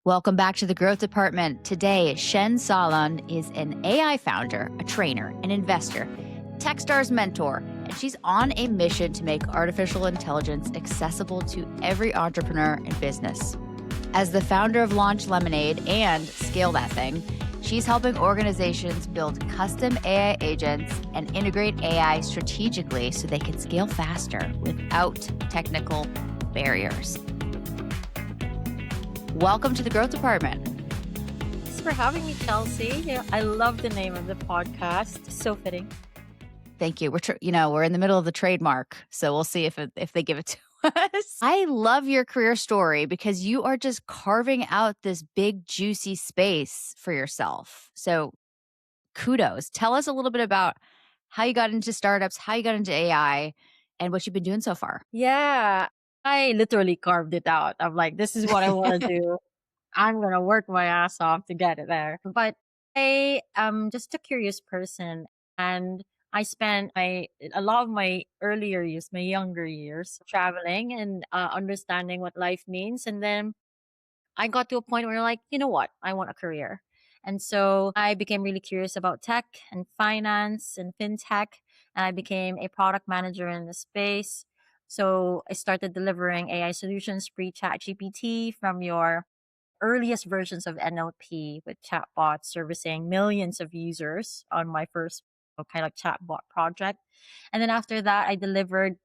Welcome back to the Growth Department. Today, Cien Solon is an AI founder, a trainer, an investor, Techstars mentor, and she's on a mission to make artificial intelligence accessible to every entrepreneur and business. As the founder of Launch Lemonade and Scale That Thing, she's helping organizations build custom AI agents and integrate AI strategically so they can scale faster without technical barriers. Welcome to the Growth Department. Thanks for having me, Chelsea. I love the name of the podcast. So fitting. Thank you. We're in the middle of the trademark, so we'll see if they give it to us. I love your career story because you are just carving out this big, juicy space for yourself. So kudos. Tell us a little bit about how you got into startups, how you got into AI, and what you've been doing so far. Yeah, I literally carved it out. I'm like, this is what I want to do. I'm going to work my ass off to get it there. But I am just a curious person. And I spent a lot of my earlier years, my younger years, traveling and understanding what life means. And then I got to a point where like, you know what? I want a career. And so I became really curious about tech and finance and fintech. And I became a product manager in the space. So I started delivering AI solutions pre-chat GPT from your earliest versions of NLP with chatbots servicing millions of users on my first kind of chatbot project. And then after that, I delivered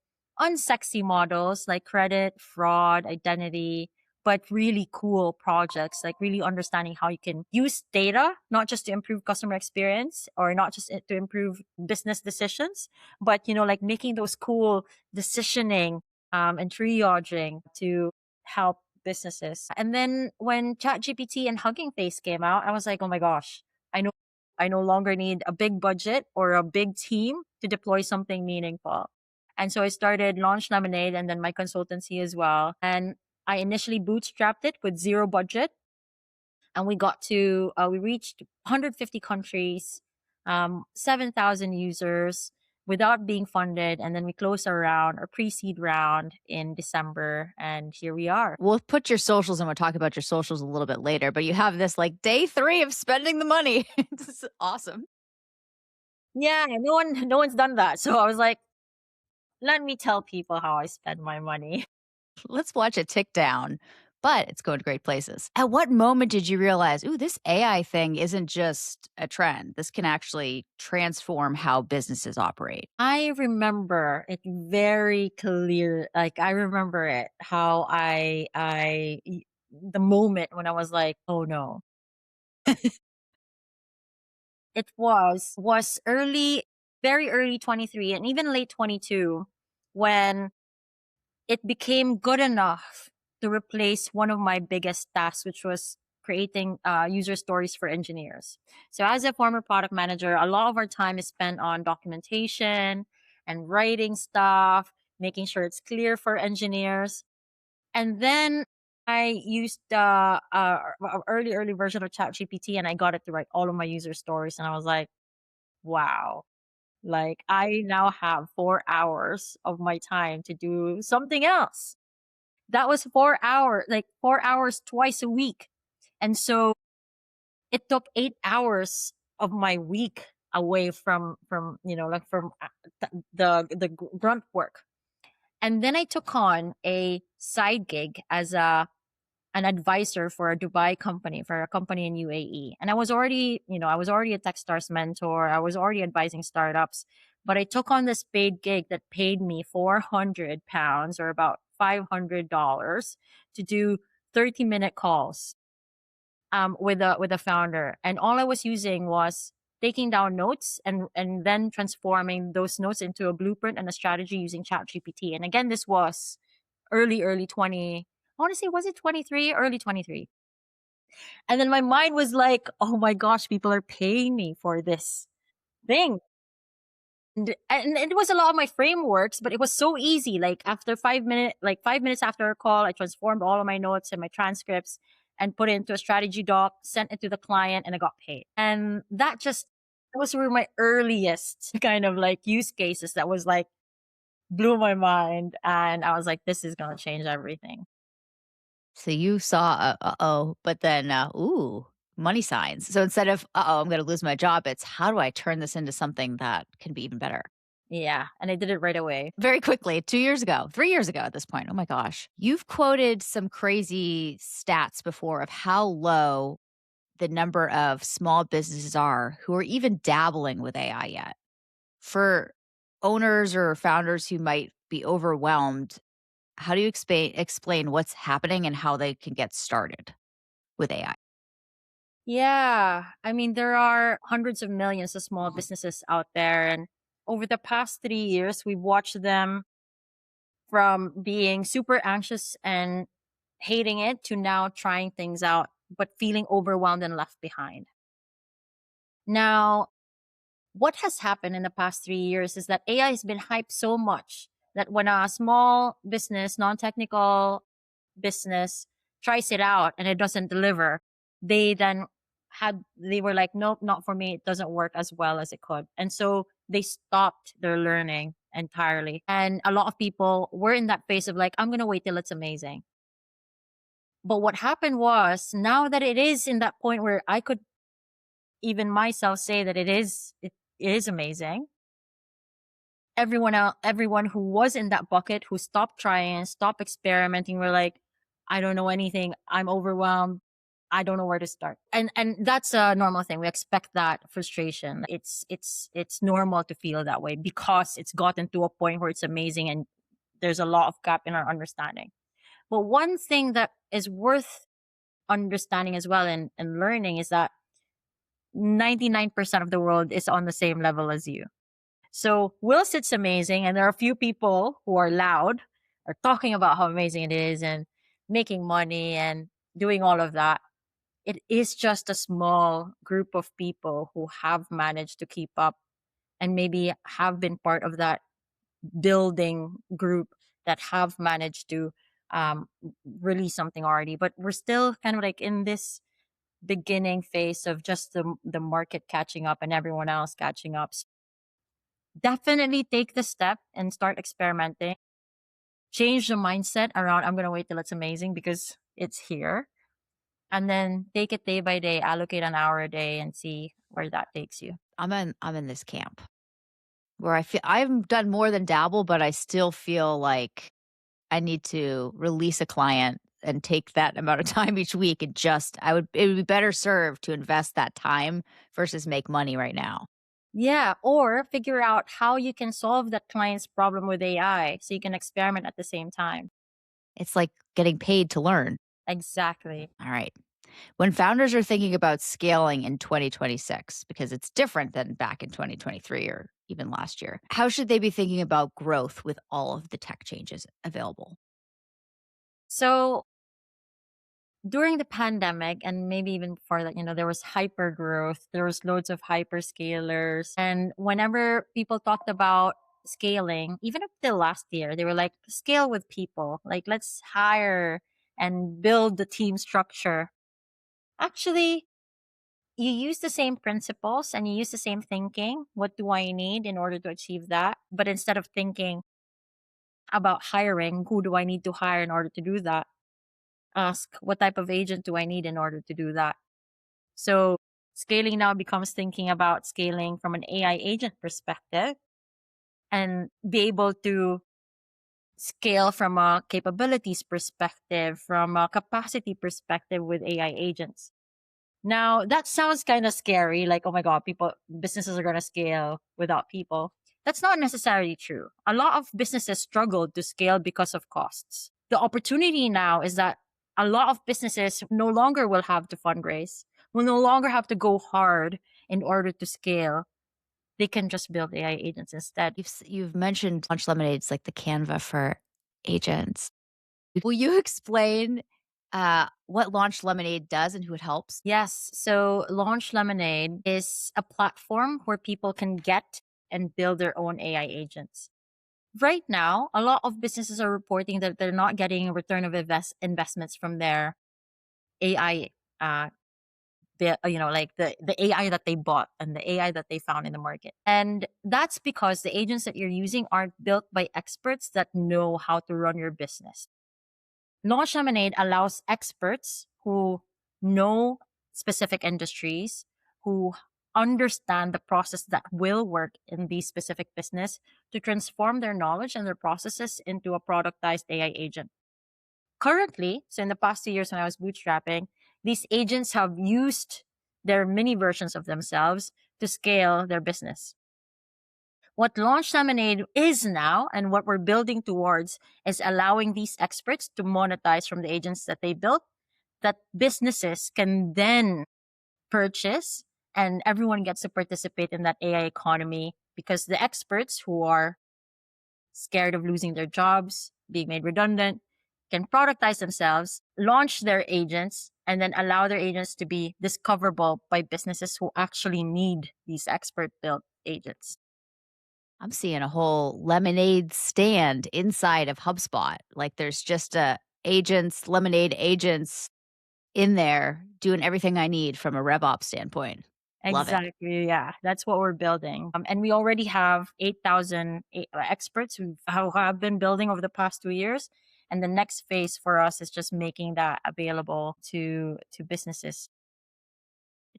unsexy models like credit, fraud, identity, but really cool projects, like really understanding how you can use data, not just to improve customer experience or not just to improve business decisions, but, like making those cool decisioning and triaging to help businesses. And then when ChatGPT and Hugging Face came out, I was like, oh my gosh, I know I no longer need a big budget or a big team to deploy something meaningful. And so I started Launch Lemonade and then my consultancy as well. And I initially bootstrapped it with zero budget. And we reached 150 countries, 7,000 users without being funded. And then we closed our pre-seed round in December. And here we are. We'll put your socials and we'll talk about your socials a little bit later, but you have this like day 3 of spending the money. It's awesome. Yeah, no one's done that. So I was like, let me tell people how I spend my money. Let's watch it tick down, but it's going to great places. At what moment did you realize, ooh, this AI thing isn't just a trend? This can actually transform how businesses operate. I remember it very clear. Like I remember it, how the moment when I was like, oh no. It was very early 23 and even late 22 when it became good enough to replace one of my biggest tasks, which was creating user stories for engineers. So as a former product manager, a lot of our time is spent on documentation and writing stuff, making sure it's clear for engineers. And then I used early version of ChatGPT and I got it to write all of my user stories. And I was like, wow, like I now have 4 hours of my time to do something else. That was 4 hours, like 4 hours twice a week. And so it took 8 hours of my week away from the grunt work. And then I took on a side gig as an advisor for a Dubai company, for a company in UAE. And I was already a Techstars mentor. I was already advising startups, but I took on this paid gig that paid me £400 or about $500 to do 30-minute calls with a founder. And all I was using was taking down notes and then transforming those notes into a blueprint and a strategy using ChatGPT. And again, this was early 20. I want to say, was it 23? Early 23. And then my mind was like, oh my gosh, people are paying me for this thing. And it was a lot of my frameworks, but it was so easy. Like after 5 minutes after a call, I transformed all of my notes and my transcripts and put it into a strategy doc, sent it to the client, and I got paid. And those were my earliest kind of like use cases that was like blew my mind. And I was like, this is going to change everything. So you saw a uh-oh, but then, ooh, money signs. So instead of, uh-oh, I'm gonna lose my job, it's how do I turn this into something that can be even better? Yeah, and I did it right away. Very quickly, 2 years ago, 3 years ago at this point. Oh my gosh. You've quoted some crazy stats before of how low the number of small businesses are who are even dabbling with AI yet. For owners or founders who might be overwhelmed, how do you explain what's happening and how they can get started with AI? Yeah, I mean, there are hundreds of millions of small businesses out there. And over the past 3 years, we've watched them from being super anxious and hating it to now trying things out, but feeling overwhelmed and left behind. Now, what has happened in the past 3 years is that AI has been hyped so much that when a small business, non technical business tries it out and it doesn't deliver, they then they were like, nope, not for me. It doesn't work as well as it could. And so they stopped their learning entirely. And a lot of people were in that phase of like, I'm going to wait till it's amazing. But what happened was now that it is in that point where I could even myself say that it is amazing, everyone who was in that bucket who stopped trying, stopped experimenting, were like, I don't know anything, I'm overwhelmed, I don't know where to start. And that's a normal thing. We expect that frustration. It's normal to feel that way because it's gotten to a point where it's amazing and there's a lot of gap in our understanding. But one thing that is worth understanding as well and learning is that 99% of the world is on the same level as you. So whilst it's amazing, and there are a few people who are loud, are talking about how amazing it is and making money and doing all of that, it is just a small group of people who have managed to keep up and maybe have been part of that building group that have managed to um, release something already. But we're still kind of like in this beginning phase of just the market catching up and everyone else catching up. Definitely take the step and start experimenting. Change the mindset around I'm gonna wait till it's amazing because it's here. And then take it day by day, allocate an hour a day and see where that takes you. I'm in this camp where I feel I've done more than dabble, but I still feel like I need to release a client and take that amount of time each week and just it would be better served to invest that time versus make money right now. Yeah, or figure out how you can solve that client's problem with AI so you can experiment at the same time. It's like getting paid to learn. Exactly. All right. When founders are thinking about scaling in 2026, because it's different than back in 2023 or even last year, how should they be thinking about growth with all of the tech changes available? So during the pandemic and maybe even before that, there was hyper growth, there was loads of hyperscalers. And whenever people talked about scaling, even up till last year, they were like, scale with people. Like, let's hire and build the team structure. Actually, you use the same principles and you use the same thinking. What do I need in order to achieve that? But instead of thinking about hiring, who do I need to hire in order to do that? Ask, what type of agent do I need in order to do that? So scaling now becomes thinking about scaling from an AI agent perspective and be able to scale from a capabilities perspective, from a capacity perspective with AI agents. Now that sounds kind of scary, like, oh my God, businesses are going to scale without people. That's not necessarily true. A lot of businesses struggle to scale because of costs. The opportunity now is that a lot of businesses no longer will have to fundraise, will no longer have to go hard in order to scale. They can just build AI agents instead. You've mentioned Launch Lemonade. It's like the Canva for agents. Will you explain what Launch Lemonade does and who it helps? Yes. So Launch Lemonade is a platform where people can get and build their own AI agents. Right now, a lot of businesses are reporting that they're not getting a return of investments from their AI, uh, like the AI that they bought and the AI that they found in the market. And that's because the agents that you're using aren't built by experts that know how to run your business. Launch Lemonade allows experts who know specific industries, who understand the process that will work in the specific business to transform their knowledge and their processes into a productized AI agent. Currently, so in the past 2 years when I was bootstrapping, these agents have used their mini versions of themselves to scale their business. What Launch Lemonade is now and what we're building towards is allowing these experts to monetize from the agents that they built that businesses can then purchase, and everyone gets to participate in that AI economy because the experts who are scared of losing their jobs, being made redundant, can productize themselves, launch their agents, and then allow their agents to be discoverable by businesses who actually need these expert built agents. I'm seeing a whole lemonade stand inside of HubSpot. Like there's just lemonade agents in there doing everything I need from a RevOps standpoint. Love it. Exactly. Yeah, that's what we're building. And we already have 8,000 experts who have been building over the past 2 years. And the next phase for us is just making that available to businesses.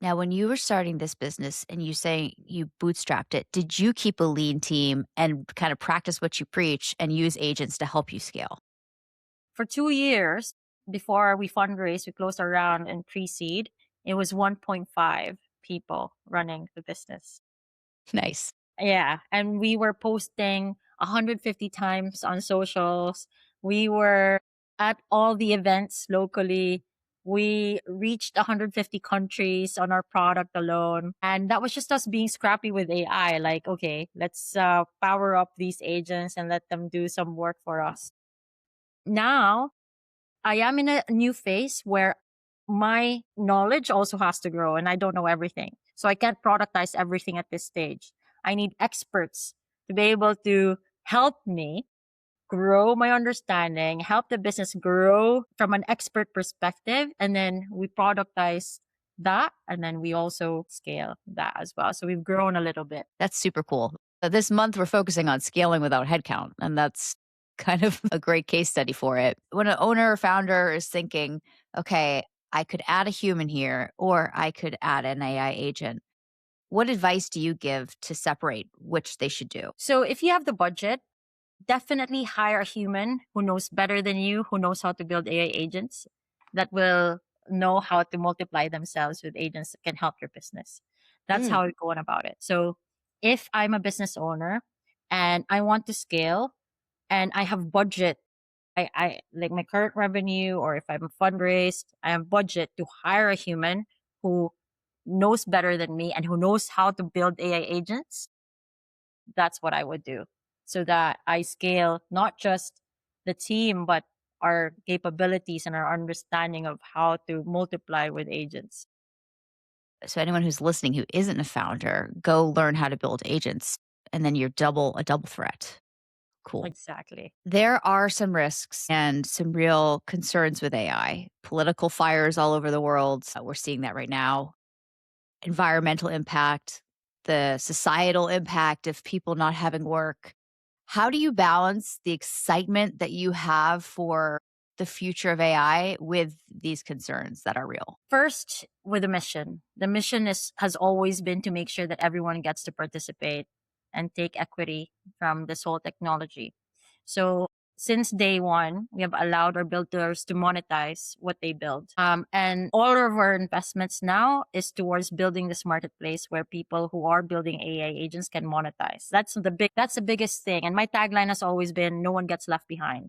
Now, when you were starting this business and you say you bootstrapped it, did you keep a lean team and kind of practice what you preach and use agents to help you scale? For 2 years before we fundraised, we closed our round in pre-seed. It was 1.5 people running the business. Nice. Yeah, and we were posting 150 times on socials. We were at all the events locally. We reached 150 countries on our product alone. And that was just us being scrappy with AI. Like, okay, let's power up these agents and let them do some work for us. Now, I am in a new phase where my knowledge also has to grow and I don't know everything. So I can't productize everything at this stage. I need experts to be able to help me grow my understanding, help the business grow from an expert perspective. And then we productize that. And then we also scale that as well. So we've grown a little bit. That's super cool. This month, we're focusing on scaling without headcount, and that's kind of a great case study for it. When an owner or founder is thinking, okay, I could add a human here, or I could add an AI agent, what advice do you give to separate which they should do? So if you have the budget, definitely hire a human who knows better than you, who knows how to build AI agents that will know how to multiply themselves with agents that can help your business. That's Mm. how we're going about it. So if I'm a business owner and I want to scale and I have budget, I like my current revenue, or if I'm fundraised, I have budget to hire a human who knows better than me and who knows how to build AI agents. That's what I would do so that I scale not just the team, but our capabilities and our understanding of how to multiply with agents. So anyone who's listening who isn't a founder, go learn how to build agents, and then you're a double threat. Cool. Exactly. There are some risks and some real concerns with AI. Political fires all over the world. We're seeing that right now. Environmental impact, the societal impact of people not having work. How do you balance the excitement that you have for the future of AI with these concerns that are real? First, with the mission. The mission has always been to make sure that everyone gets to participate and take equity from this whole technology. So since day one, we have allowed our builders to monetize what they build. And all of our investments now is towards building this marketplace where people who are building AI agents can monetize. That's the biggest thing. And my tagline has always been no one gets left behind.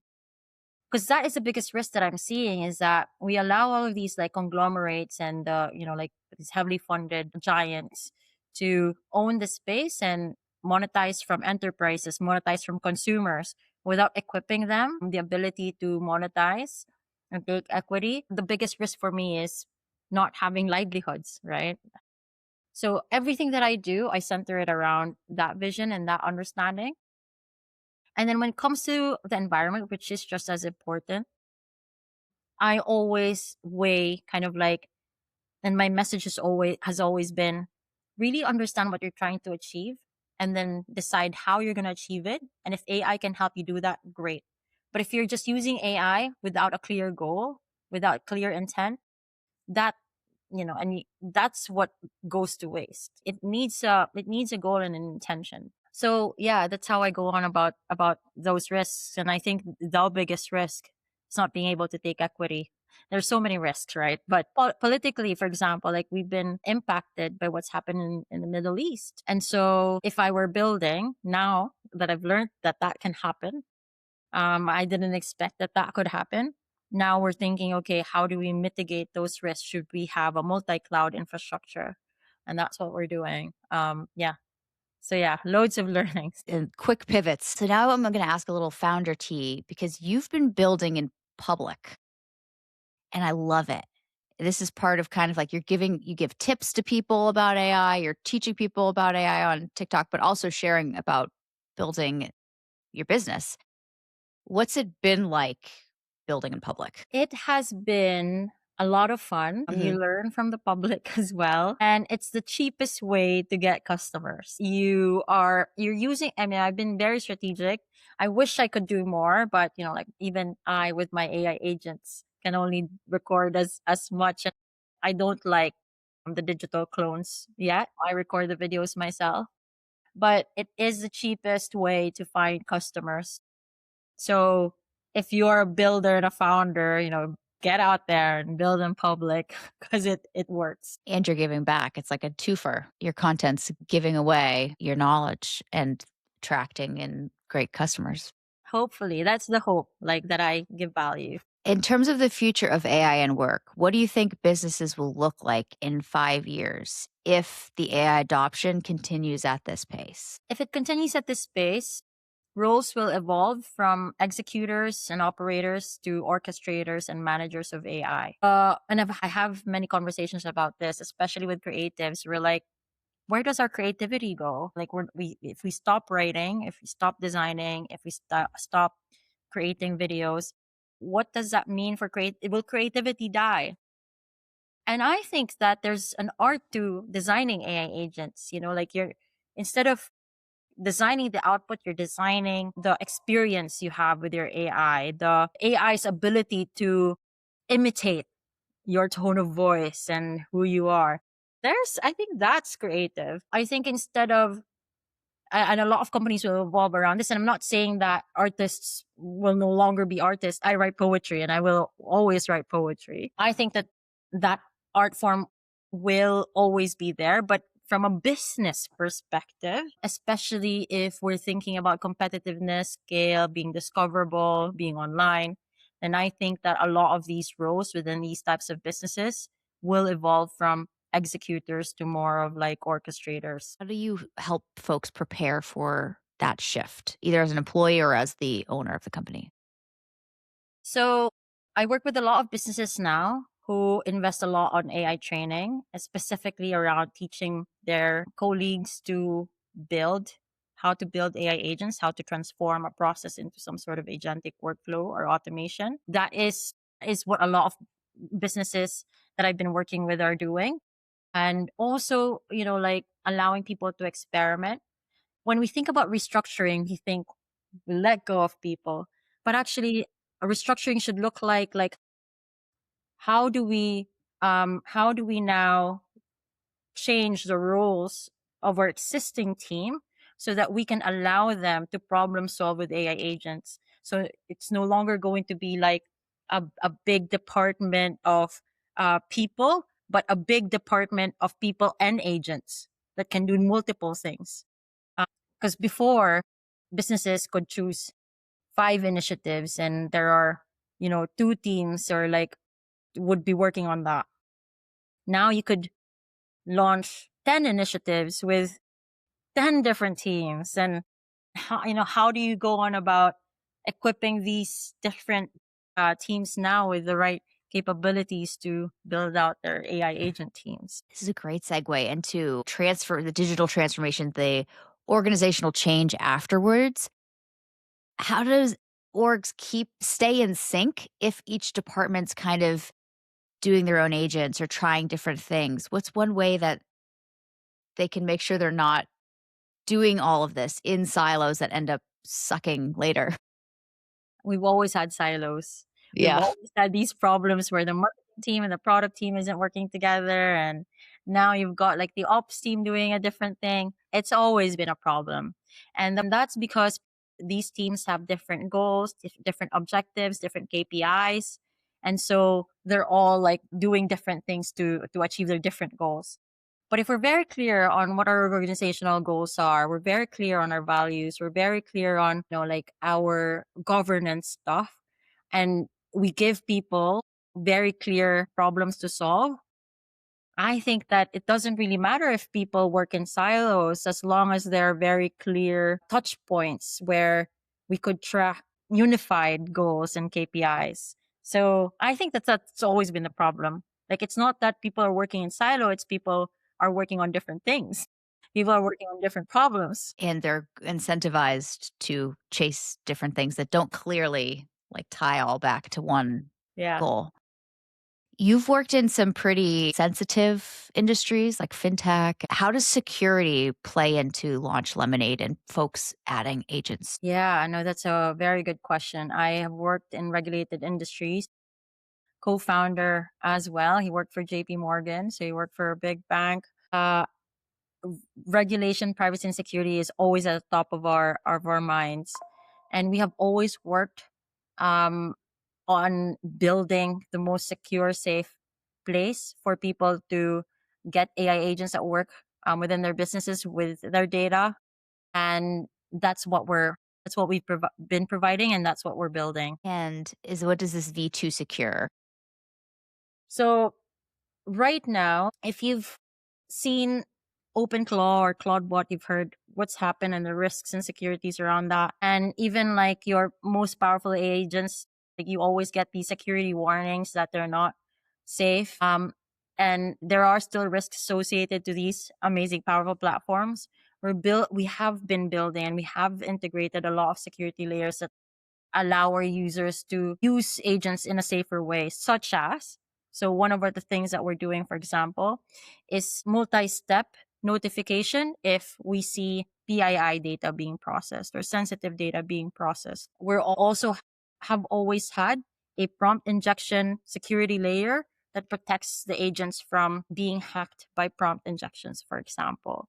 Because that is the biggest risk that I'm seeing is that we allow all of these like conglomerates and like these heavily funded giants to own the space and monetize from enterprises, monetize from consumers without equipping them the ability to monetize and take equity. The biggest risk for me is not having livelihoods, right? So everything that I do, I center it around that vision and that understanding. And then when it comes to the environment, which is just as important, I always weigh kind of like, and my message has always been really understand what you're trying to achieve and then decide how you're going to achieve it. And if AI can help you do that, great. But if you're just using AI without a clear goal, without clear intent, that, that's what goes to waste. It needs a goal and an intention. So yeah, that's how I go on about those risks. And I think the biggest risk is not being able to take equity. There's so many risks, right? But politically, for example, like we've been impacted by what's happened in the Middle East. And so if I were building now that I've learned that that can happen, I didn't expect that that could happen. Now we're thinking, okay, how do we mitigate those risks? Should we have a multi-cloud infrastructure? And that's what we're doing. Yeah. So yeah, loads of learnings. And quick pivots. So now I'm going to ask a little founder tea because you've been building in public and I love it. This is part of kind of like you give tips to people about AI, you're teaching people about AI on TikTok, but also sharing about building your business. What's it been like building in public? It has been a lot of fun. You learn from the public as well. And it's the cheapest way to get customers. You're using, I mean, I've been very strategic. I wish I could do more, but like even I with my AI agents can only record as much. I don't like the digital clones yet. I record the videos myself, but it is the cheapest way to find customers. So if you're a builder and a founder, get out there and build in public because it works. And you're giving back. It's like a twofer. Your content's giving away your knowledge and attracting in great customers. Hopefully, that's the hope, like that I give value. In terms of the future of AI and work, what do you think businesses will look like in 5 years if the AI adoption continues at this pace? If it continues at this pace, roles will evolve from executors and operators to orchestrators and managers of AI. I have many conversations about this, especially with creatives. We're like, where does our creativity go? Like, if we stop writing, if we stop designing, if we stop creating videos, what does that mean for will creativity die? And I think that there's an art to designing AI agents. Like instead of designing the output, you're designing the experience you have with your AI, the AI's ability to imitate your tone of voice and who you are. I think that's creative. I think instead of, and a lot of companies will evolve around this. And I'm not saying that artists will no longer be artists. I write poetry and I will always write poetry. I think that art form will always be there, but from a business perspective, especially if we're thinking about competitiveness, scale, being discoverable, being online, then I think that a lot of these roles within these types of businesses will evolve from executors to more of like orchestrators. How do you help folks prepare for that shift, either as an employee or as the owner of the company? So I work with a lot of businesses now who invest a lot on AI training, specifically around teaching their colleagues how to build AI agents, how to transform a process into some sort of agentic workflow or automation. That is what a lot of businesses that I've been working with are doing. And also, like allowing people to experiment. When we think about restructuring, we think we let go of people, but actually a restructuring should look like how do we now change the roles of our existing team so that we can allow them to problem solve with AI agents. So it's no longer going to be like a big department of people, but a big department of people and agents that can do multiple things. Because before, businesses could choose 5 initiatives and there are, 2 teams or like would be working on that. Now you could launch 10 initiatives with 10 different teams. And how do you go on about equipping these different teams now with the right capabilities to build out their AI agent teams? This is a great segue into the digital transformation, the organizational change afterwards. How does orgs stay in sync if each department's kind of doing their own agents or trying different things? What's one way that they can make sure they're not doing all of this in silos that end up sucking later? we've always had silos. We've Yeah. always had these problems where the marketing team and the product team isn't working together. And now you've got like the ops team doing a different thing. It's always been a problem. And that's because these teams have different goals, different objectives, different KPIs. And so they're all like doing different things to achieve their different goals. But if we're very clear on what our organizational goals are, we're very clear on our values, we're very clear on, like our governance stuff, and we give people very clear problems to solve, I think that it doesn't really matter if people work in silos as long as there are very clear touch points where we could track unified goals and KPIs. So I think that's always been the problem. Like it's not that people are working in silo, it's people are working on different things. People are working on different problems. And they're incentivized to chase different things that don't clearly like tie all back to one Yeah. goal. You've worked in some pretty sensitive industries like fintech. How does security play into Launch Lemonade and folks adding agents? Yeah, I know that's a very good question. I have worked in regulated industries, co-founder as well. He worked for JP Morgan, so he worked for a big bank. Regulation, privacy, and security is always at the top of our minds, and we have always worked um, on building the most secure, safe place for people to get AI agents that work within their businesses with their data, and that's what we've been providing, and that's what we're building. And what does this V2 secure? So right now, if you've seen OpenClaw or CloudBot, you've heard what's happened and the risks and securities around that. And even like your most powerful agents, like you always get these security warnings that they're not safe. And there are still risks associated to these amazing, powerful platforms. We have been building and we have integrated a lot of security layers that allow our users to use agents in a safer way, such as, so one of the things that we're doing, for example, is multi-step notification if we see PII data being processed or sensitive data being processed. We're also have always had a prompt injection security layer that protects the agents from being hacked by prompt injections, for example.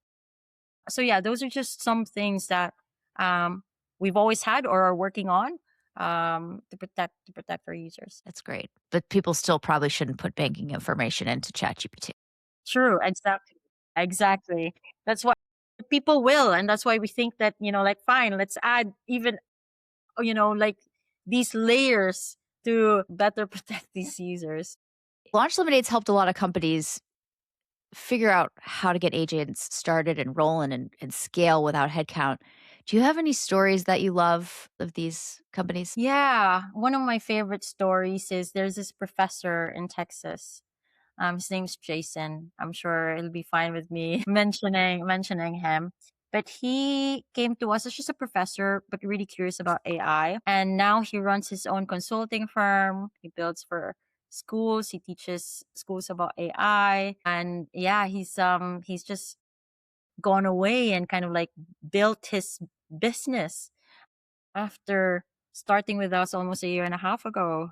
So yeah, those are just some things that um, we've always had or are working on to protect our users. That's great. But people still probably shouldn't put banking information into ChatGPT. True, exactly, exactly. That's why people will, and that's why we think that like fine, let's add even like these layers to better protect these users. Launch Lemonade's helped a lot of companies figure out how to get agents started and rolling and scale without headcount. Do you have any stories that you love of these companies? Yeah, one of my favorite stories is there's this professor in Texas. His name's Jason. I'm sure he'll be fine with me mentioning him. But he came to us as just a professor, but really curious about AI. And now he runs his own consulting firm. He builds for schools. He teaches schools about AI. And yeah, he's just gone away and kind of like built his business after starting with us almost a year and a half ago.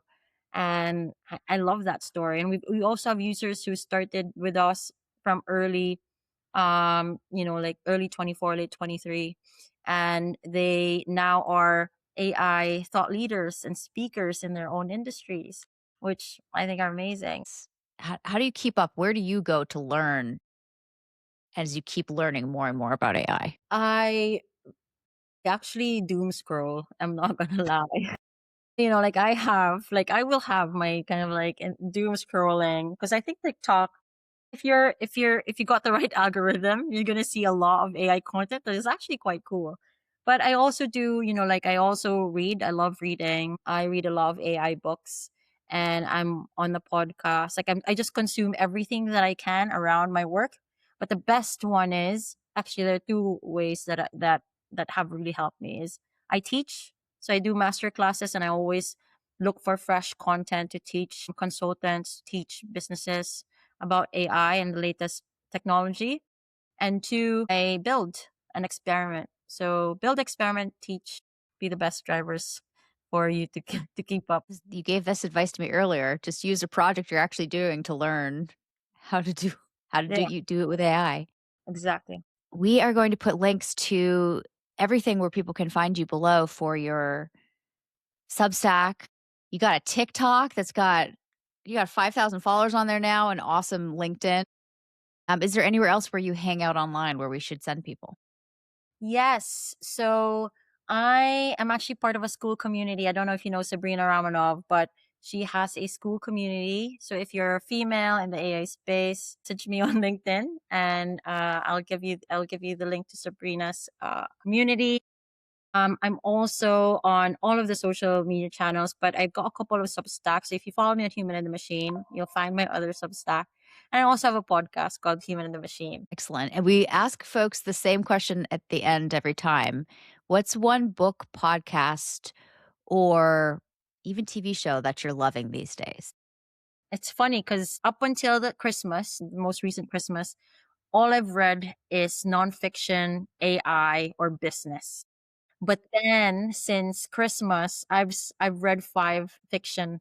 And I love that story. And we also have users who started with us from early, like early 24, late 23. And they now are AI thought leaders and speakers in their own industries, which I think are amazing. How do you keep up? Where do you go to learn as you keep learning more and more about AI? I actually doom scroll. I'm not gonna lie. Like I will have my kind of like doom scrolling because I think TikTok, if you got the right algorithm, you're gonna see a lot of AI content that is actually quite cool. But I also do, like I also read. I love reading. I read a lot of AI books, and I'm on the podcast. Like I just consume everything that I can around my work. But the best one is actually there are two ways that have really helped me is I teach. So I do master classes, and I always look for fresh content to teach consultants, teach businesses about AI and the latest technology. And two, I build an experiment. So build, experiment, teach, be the best drivers for you to to keep up. You gave this advice to me earlier. Just use a project you're actually doing to learn how to do Yeah, do it with AI. exactly. We are going to put links to everything where people can find you below for your Substack. You got a TikTok that's got you got 5,000 followers on there now, and awesome LinkedIn. Is there anywhere else where you hang out online where we should send people? Yes. So I am actually part of a school community. I don't know if you know Sabrina Ramanov, but she has a school community. So if you're a female in the AI space, message me on LinkedIn, and I'll give you the link to Sabrina's community. I'm also on all of the social media channels, but I've got a couple of Substacks. So if you follow me at Human and the Machine, you'll find my other Substack. And I also have a podcast called Human and the Machine. Excellent. And we ask folks the same question at the end every time. What's one book, podcast, or even TV show that you're loving these days? It's funny because up until the most recent Christmas, all I've read is nonfiction, AI, or business. But then since Christmas, I've read 5 fiction.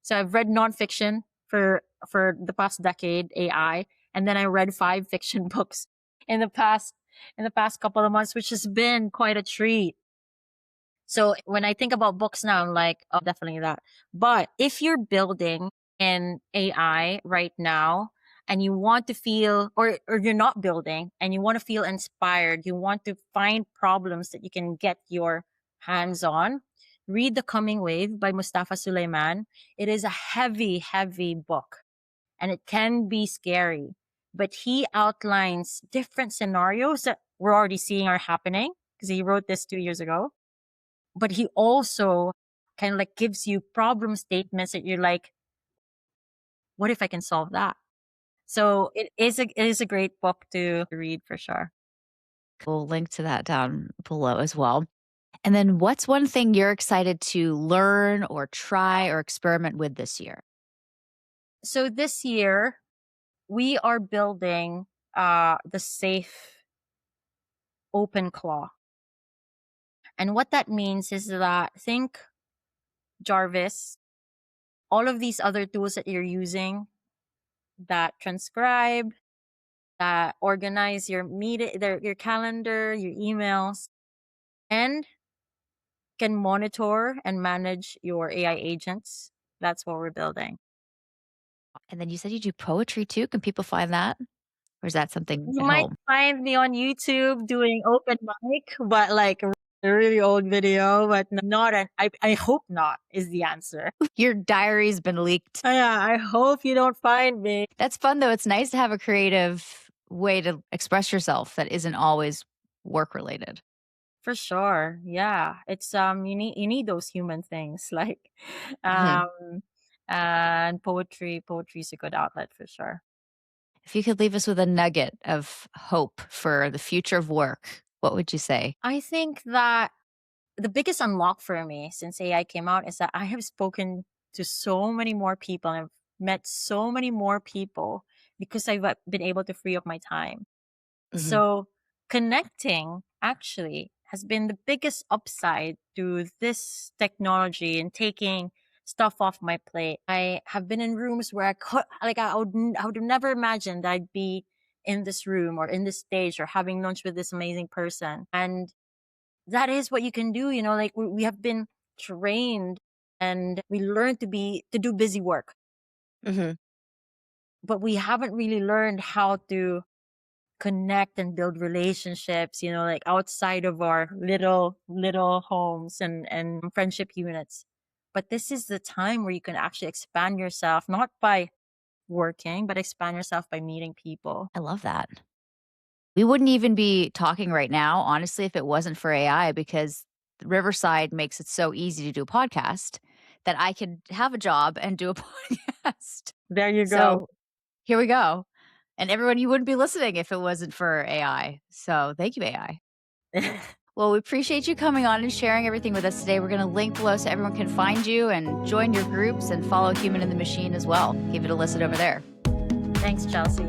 So I've read nonfiction for the past decade, AI, and then I read 5 fiction books in the past couple of months, which has been quite a treat. So when I think about books now, I'm like, oh, definitely that. But if you're building in AI right now and you want to feel, or you're not building and you want to feel inspired, you want to find problems that you can get your hands on, read The Coming Wave by Mustafa Suleyman. It is a heavy, heavy book and it can be scary, but he outlines different scenarios that we're already seeing are happening because he wrote this 2 years ago, but he also kind of like gives you problem statements that you're like, what if I can solve that? So it is a great book to read for sure. We'll link to that down below as well. And then what's one thing you're excited to learn or try or experiment with this year? So this year we are building the safe open claw. And what that means is that think Jarvis, all of these other tools that you're using that transcribe, that organize your your calendar, your emails, and can monitor and manage your AI agents. That's what we're building. And then you said you do poetry too. Can people find that? Or is that something You at might home? find me on YouTube doing open mic, but like a really old video, but not an, I hope not is the answer. Your diary's been leaked. Yeah, I hope you don't find me. That's fun though. It's nice to have a creative way to express yourself that isn't always work related. For sure. Yeah. It's you need those human things like Mhm. um and poetry is a good outlet for sure. If you could leave us with a nugget of hope for the future of work, what would you say? I think that the biggest unlock for me since AI came out is that I have spoken to so many more people and I've met so many more people because I've been able to free up my time. Mhm. So connecting actually has been the biggest upside to this technology and taking stuff off my plate. I have been in rooms where I could, like, I would have never imagined I'd be in this room or in this stage or having lunch with this amazing person. And that is what you can do. Like we have been trained and we learn to do busy work, Mhm. but we haven't really learned how to connect and build relationships, like outside of our little homes and friendship units. But this is the time where you can actually expand yourself, not by working, but expand yourself by meeting people. I love that. We wouldn't even be talking right now, honestly, if it wasn't for AI, because Riverside makes it so easy to do a podcast that I could have a job and do a podcast. There you So go. here we go. And everyone, you wouldn't be listening if it wasn't for AI. So thank you, AI. Well, we appreciate you coming on and sharing everything with us today. We're going to link below so everyone can find you and join your groups and follow Human in the Machine as well. Give it a listen over there. Thanks, Chelsea.